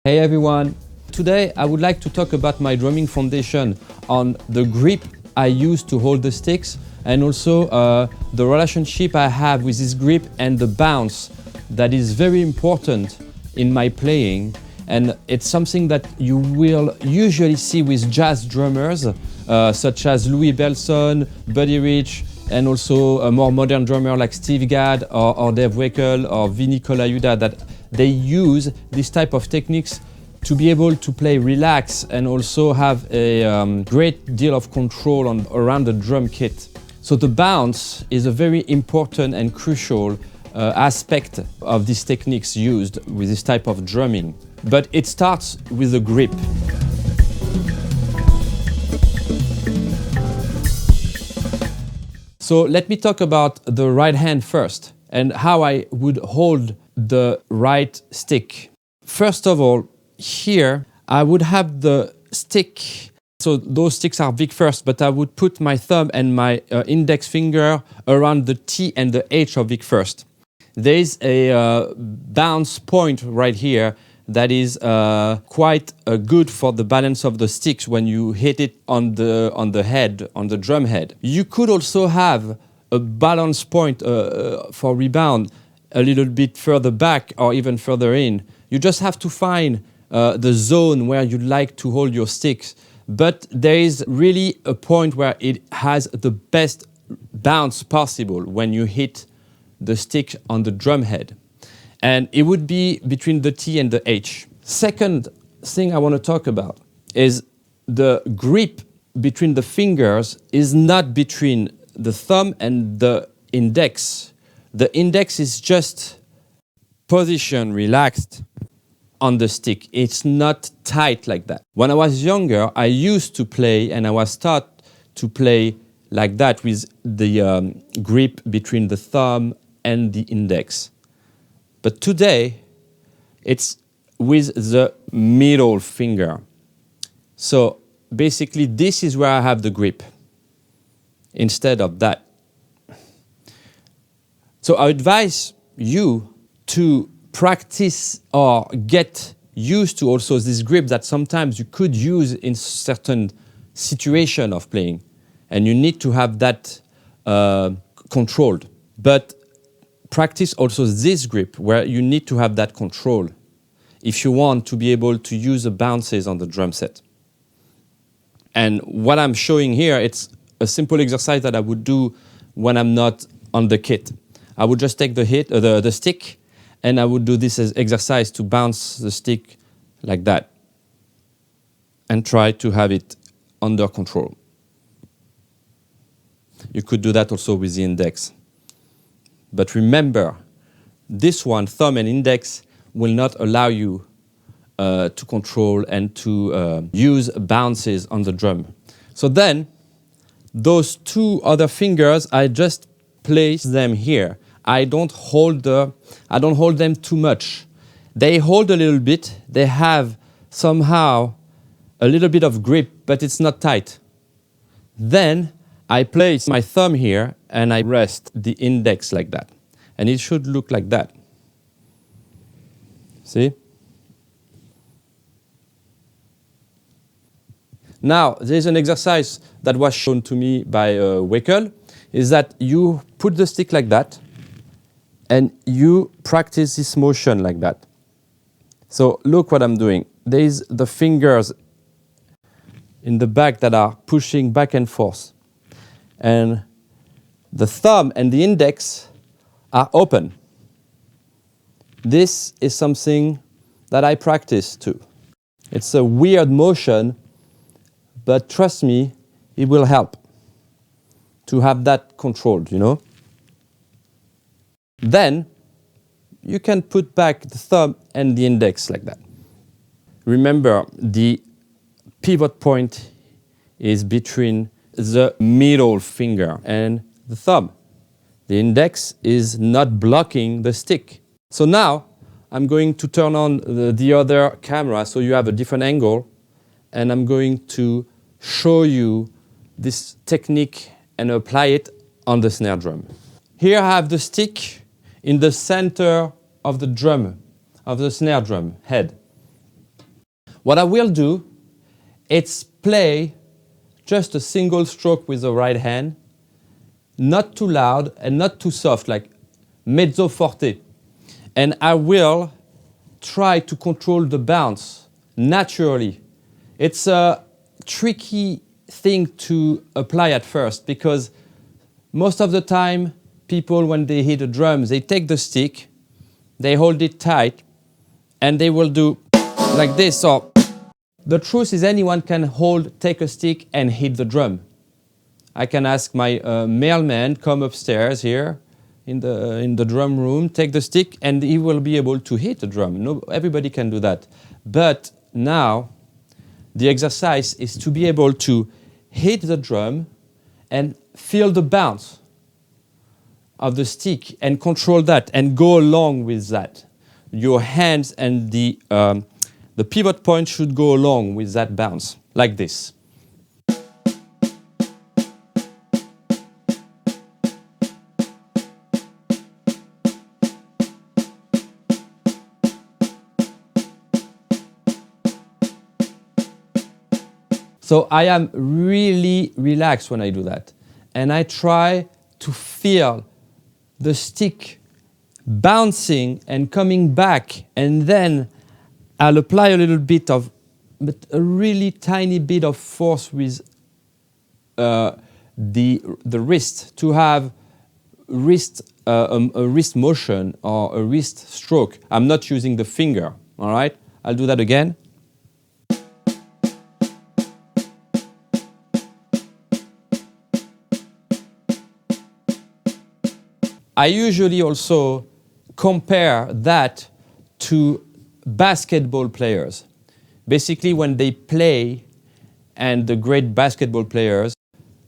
Hey everyone! Today I would like to talk about my drumming foundation on the grip I use to hold the sticks and also the relationship I have with this grip and the bounce that is very important in my playing, and it's something that you will usually see with jazz drummers such as Louis Bellson, Buddy Rich, and also a more modern drummer like Steve Gadd or Dave Weckl or Vinny Colaiuta, that they use this type of techniques to be able to play relaxed and also have a great deal of control around the drum kit. So the bounce is a very important and crucial aspect of these techniques used with this type of drumming. But it starts with the grip. So let me talk about the right hand first and how I would hold the right stick. First of all, here I would have the stick, so those sticks are big first, but I would put my thumb and my index finger around the T and the H of big first. There is a bounce point right here that is quite good for the balance of the sticks when you hit it on the head, on the drum head. You could also have a balance point for rebound a little bit further back or even further in. You just have to find the zone where you'd like to hold your sticks. But there is really a point where it has the best bounce possible when you hit the stick on the drum head. And it would be between the T and the H. Second thing I want to talk about is the grip between the fingers is not between the thumb and the index. The index is just position relaxed on the stick. It's not tight like that. When I was younger, I used to play and I was taught to play like that with the grip between the thumb and the index. But today, it's with the middle finger. So basically, this is where I have the grip instead of that. So I advise you to practice or get used to also this grip that sometimes you could use in certain situation of playing, and you need to have that controlled. But practice also this grip where you need to have that control if you want to be able to use the bounces on the drum set. And what I'm showing here, it's a simple exercise that I would do when I'm not on the kit. I would just take the stick, and I would do this as exercise to bounce the stick like that and try to have it under control. You could do that also with the index. But remember, this one, thumb and index, will not allow you to control and to use bounces on the drum. So then, those two other fingers, I just place them here. I don't hold them too much. They hold a little bit. They have somehow a little bit of grip, but it's not tight. Then I place my thumb here and I rest the index like that. And it should look like that. See? Now, there's an exercise that was shown to me by Weckl, is that you put the stick like that, and you practice this motion like that. So look what I'm doing. There's the fingers in the back that are pushing back and forth. And the thumb and the index are open. This is something that I practice too. It's a weird motion, but trust me, it will help to have that controlled, you know? Then you can put back the thumb and the index like that. Remember, the pivot point is between the middle finger and the thumb. The index is not blocking the stick. So now I'm going to turn on the other camera so you have a different angle, and I'm going to show you this technique and apply it on the snare drum. Here I have the stick in the center of the drum, of the snare drum head. What I will do, it's play just a single stroke with the right hand, not too loud and not too soft, like mezzo forte. And I will try to control the bounce naturally. It's a tricky thing to apply at first because most of the time people, when they hit a drum, they take the stick, they hold it tight, and they will do like this. So the truth is anyone can take a stick and hit the drum. I can ask my mailman, come upstairs here in the drum room, take the stick, and he will be able to hit the drum. No, everybody can do that. But now the exercise is to be able to hit the drum and feel the bounce of the stick and control that and go along with that. Your hands and the pivot point should go along with that bounce, like this. So I am really relaxed when I do that. And I try to feel the stick bouncing and coming back, and then I'll apply a little bit of, but a really tiny bit of force with the wrist to have a wrist motion or a wrist stroke. I'm not using the finger, all right? I'll do that again. I usually also compare that to basketball players. Basically, when they play, and the great basketball players,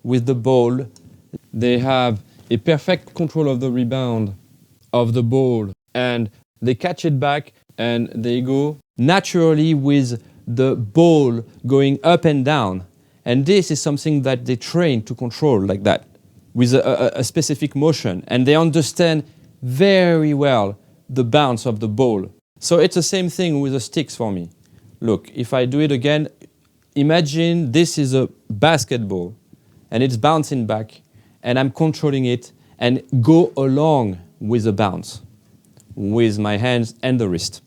with the ball, they have a perfect control of the rebound of the ball, and they catch it back, and they go naturally with the ball going up and down. And this is something that they train to control like that, with a specific motion, and they understand very well the bounce of the ball. So it's the same thing with the sticks for me. Look, if I do it again, imagine this is a basketball, and it's bouncing back, and I'm controlling it, and go along with the bounce, with my hands and the wrist.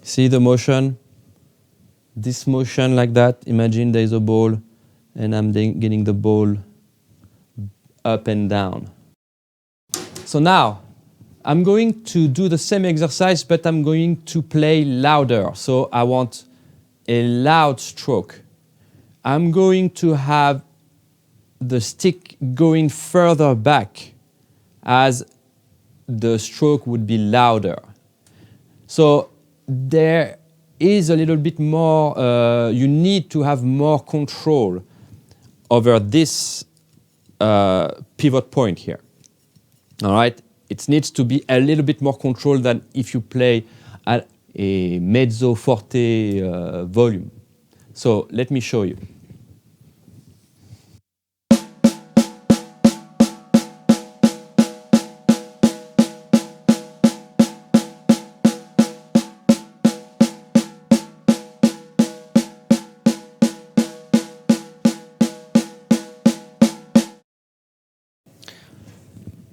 See the motion? This motion like that, imagine there's a ball and I'm getting the ball up and down. So now, I'm going to do the same exercise, but I'm going to play louder. So I want a loud stroke. I'm going to have the stick going further back as the stroke would be louder. So there is a little bit more, you need to have more control over this pivot point here. All right? It needs to be a little bit more control than if you play at a mezzo forte volume. So let me show you.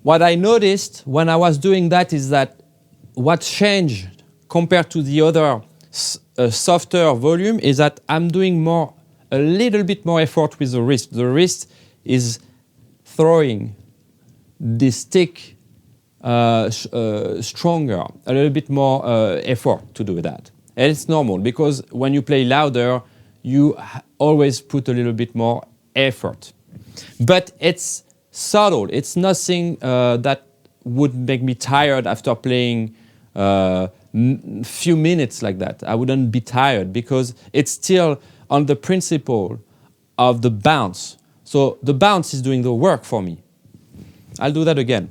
What I noticed when I was doing that is that what changed compared to the other softer volume is that I'm doing a little bit more effort with the wrist. The wrist is throwing the stick stronger, a little bit more effort to do that. And it's normal because when you play louder, you always put a little bit more effort. But it's subtle. It's nothing that would make me tired after playing few minutes like that. I wouldn't be tired because it's still on the principle of the bounce. So the bounce is doing the work for me. I'll do that again.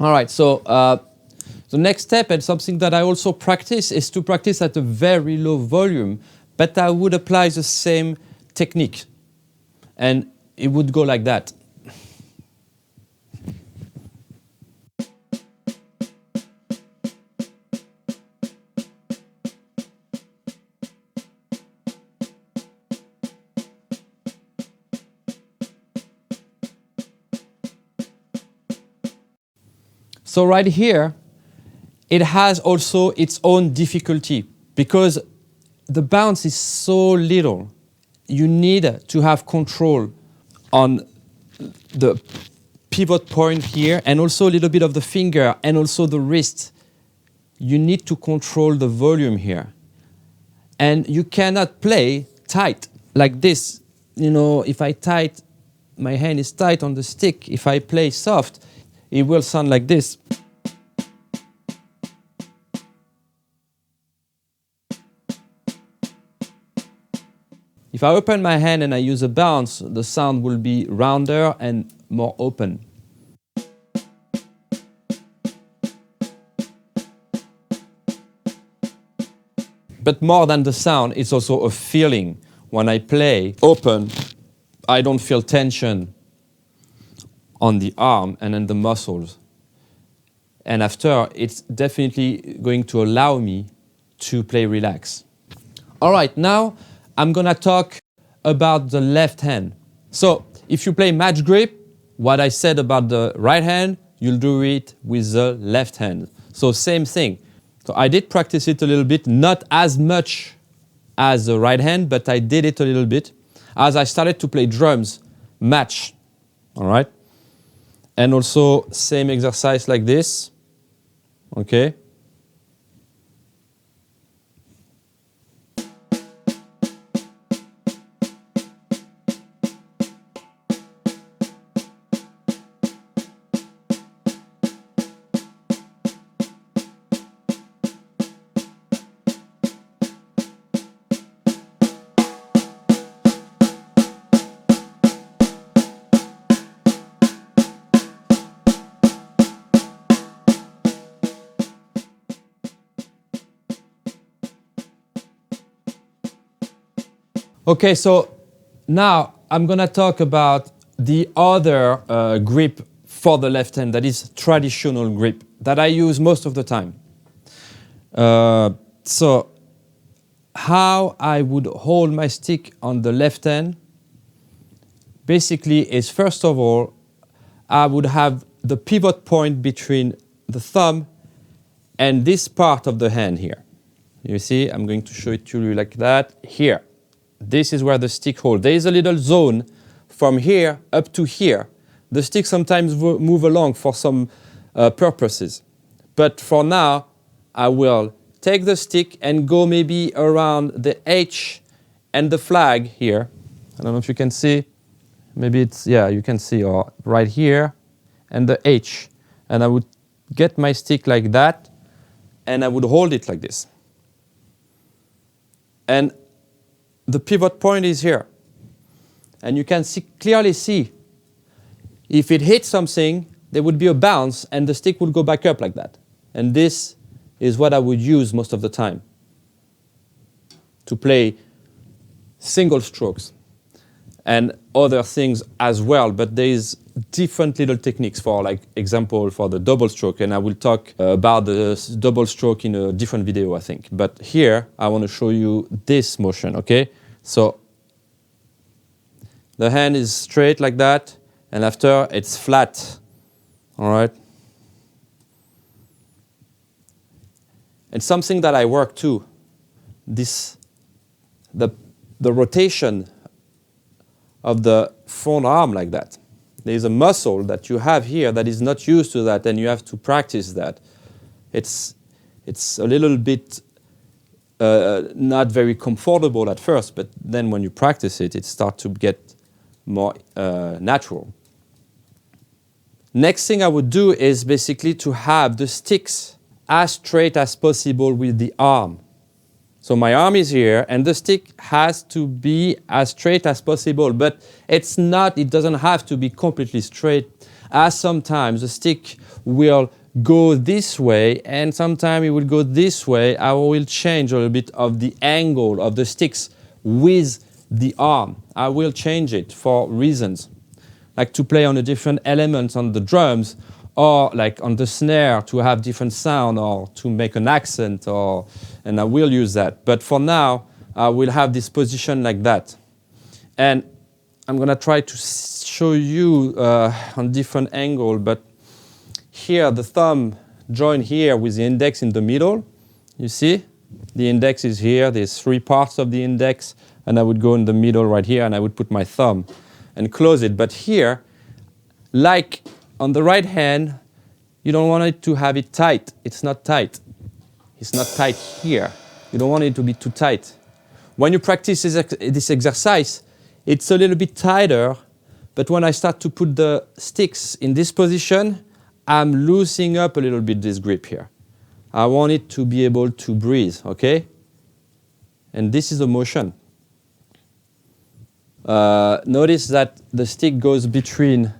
All right, so the next step, and something that I also practice, is to practice at a very low volume, but I would apply the same technique. And it would go like that. So right here, it has also its own difficulty because the bounce is so little. You need to have control on the pivot point here and also a little bit of the finger and also the wrist. You need to control the volume here. And you cannot play tight like this. You know, if my hand is tight on the stick. If I play soft, it will sound like this. If I open my hand and I use a bounce, the sound will be rounder and more open. But more than the sound, it's also a feeling. When I play open, I don't feel tension on the arm and in the muscles. And after, it's definitely going to allow me to play relax. All right, now I'm gonna talk about the left hand. So if you play match grip, what I said about the right hand, you'll do it with the left hand. So same thing. So I did practice it a little bit, not as much as the right hand, but I did it a little bit as I started to play drums, match, all right? And also same exercise like this, okay? Okay, so now I'm gonna talk about the other grip for the left hand, that is traditional grip, that I use most of the time. So how I would hold my stick on the left hand, basically is first of all, I would have the pivot point between the thumb and this part of the hand here. You see, I'm going to show it to you like that, here. This is where the stick holds. There is a little zone from here up to here. The stick sometimes move along for some purposes. But for now, I will take the stick and go maybe around the H and the flag here. I don't know if you can see. Maybe it's, yeah, you can see, or right here, and the H. And I would get my stick like that, and I would hold it like this. And the pivot point is here. And you can clearly see, if it hits something, there would be a bounce, and the stick would go back up like that. And this is what I would use most of the time to play single strokes and other things as well. But there is different little techniques for, like, example, for the double stroke. And I will talk about the double stroke in a different video, I think. But here, I want to show you this motion, okay? So the hand is straight like that, and after it's flat, all right? And something that I work too, the rotation of the front arm like that. There is a muscle that you have here that is not used to that, and you have to practice that. It's a little bit not very comfortable at first, but then when you practice it, it starts to get more natural. Next thing I would do is basically to have the sticks as straight as possible with the arm. So my arm is here, and the stick has to be as straight as possible, but it doesn't have to be completely straight. as sometimes the stick will go this way and sometimes it will go this way, I will change a little bit of the angle of the sticks with the arm. I will change it for reasons, like to play on the different elements on the drums, or like on the snare to have different sound, or to make an accent, and I will use that. But for now, I will have this position like that. And I'm gonna try to show you on different angle, but here the thumb joined here with the index in the middle. You see? The index is here, there's 3 parts of the index, and I would go in the middle right here, and I would put my thumb and close it. But here, like on the right hand, you don't want it to have it tight. It's not tight. It's not tight here. You don't want it to be too tight. When you practice this exercise, it's a little bit tighter, but when I start to put the sticks in this position, I'm loosening up a little bit this grip here. I want it to be able to breathe, okay? And this is a motion. Notice that the stick goes between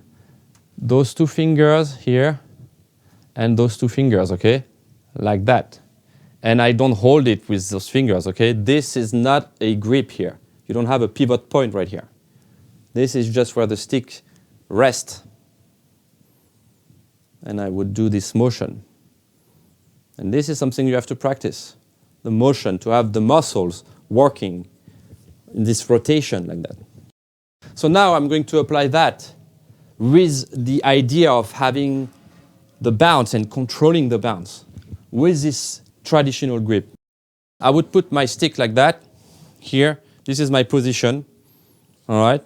those 2 fingers here and those 2 fingers, okay? Like that. And I don't hold it with those fingers, okay? This is not a grip here. You don't have a pivot point right here. This is just where the stick rests. And I would do this motion. And this is something you have to practice. The motion, to have the muscles working in this rotation like that. So now I'm going to apply that with the idea of having the bounce and controlling the bounce with this traditional grip. I would put my stick like that here. This is my position, all right?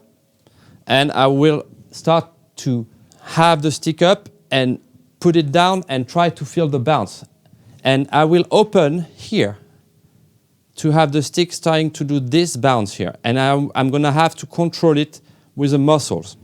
And I will start to have the stick up and put it down and try to feel the bounce. And I will open here to have the stick starting to do this bounce here. And I'm gonna have to control it with the muscles.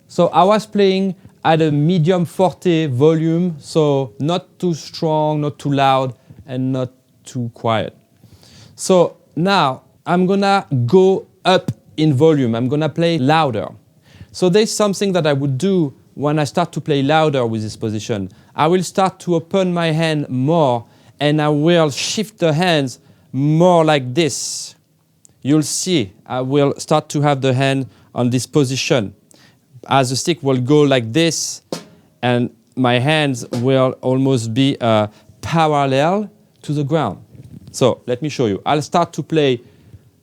So I was playing at a medium forte volume, so not too strong, not too loud, and not too quiet. So now I'm gonna go up in volume. I'm gonna play louder. So there's something that I would do when I start to play louder with this position. I will start to open my hand more, and I will shift the hands more like this. You'll see I will start to have the hand on this position. As the stick will go like this, and my hands will almost be parallel to the ground. So let me show you. I'll start to play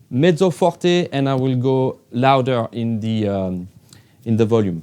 mezzo forte, and I will go louder in the volume.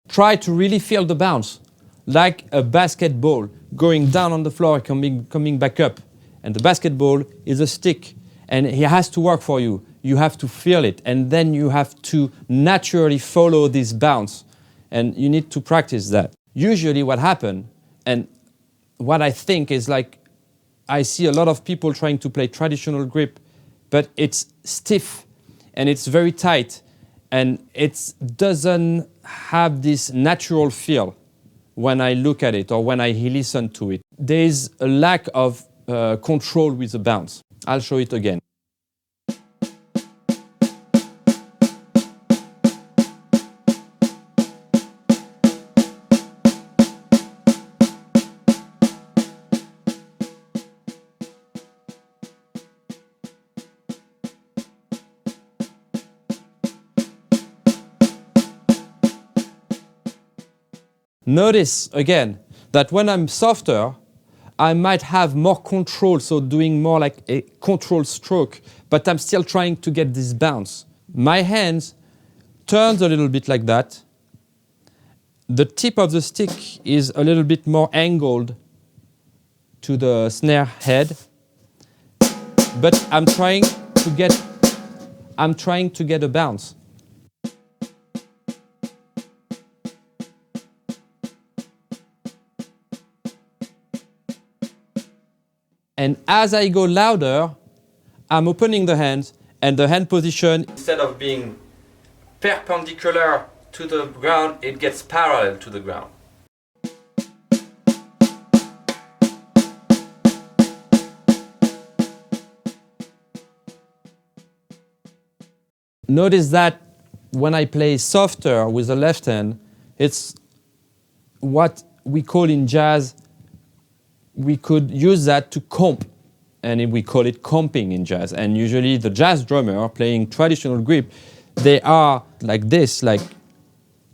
Try to really feel the bounce, like a basketball going down on the floor, coming back up. And the basketball is a stick, and it has to work for you. You have to feel it, and then you have to naturally follow this bounce. And you need to practice that. Usually what happens, and what I think is like, I see a lot of people trying to play traditional grip, but it's stiff, and it's very tight, and it doesn't have this natural feel when I look at it or when I listen to it. There's a lack of control with the bounce. I'll show it again. Notice again that when I'm softer, I might have more control, so doing more like a control stroke, but I'm still trying to get this bounce. My hands turns a little bit like that, the tip of the stick is a little bit more angled to the snare head, but I'm trying to get a bounce. And as I go louder, I'm opening the hands, and the hand position, instead of being perpendicular to the ground, it gets parallel to the ground. Notice that when I play softer with the left hand, it's what we call in jazz, we could use that to comp, and we call it comping in jazz. And usually the jazz drummer playing traditional grip, they are like this, like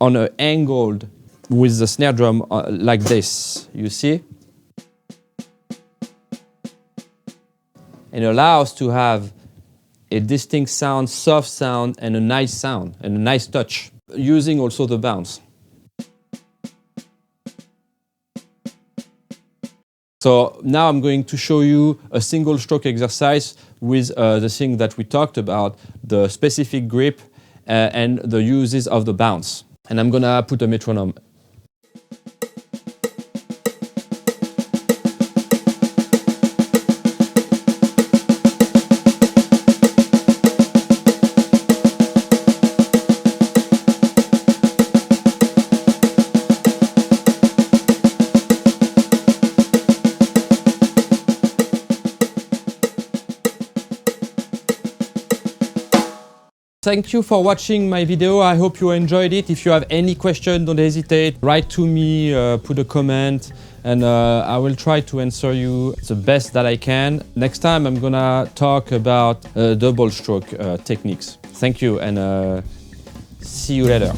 on an angled with the snare drum like this, you see? And allows to have a distinct sound, soft sound, and a nice touch, using also the bounce. So now I'm going to show you a single stroke exercise with the thing that we talked about, the specific grip and the uses of the bounce. And I'm gonna put a metronome. Thank you for watching my video. I hope you enjoyed it. If you have any question, don't hesitate. Write to me, put a comment, and I will try to answer you the best that I can. Next time I'm gonna talk about double stroke techniques. Thank you, and see you later.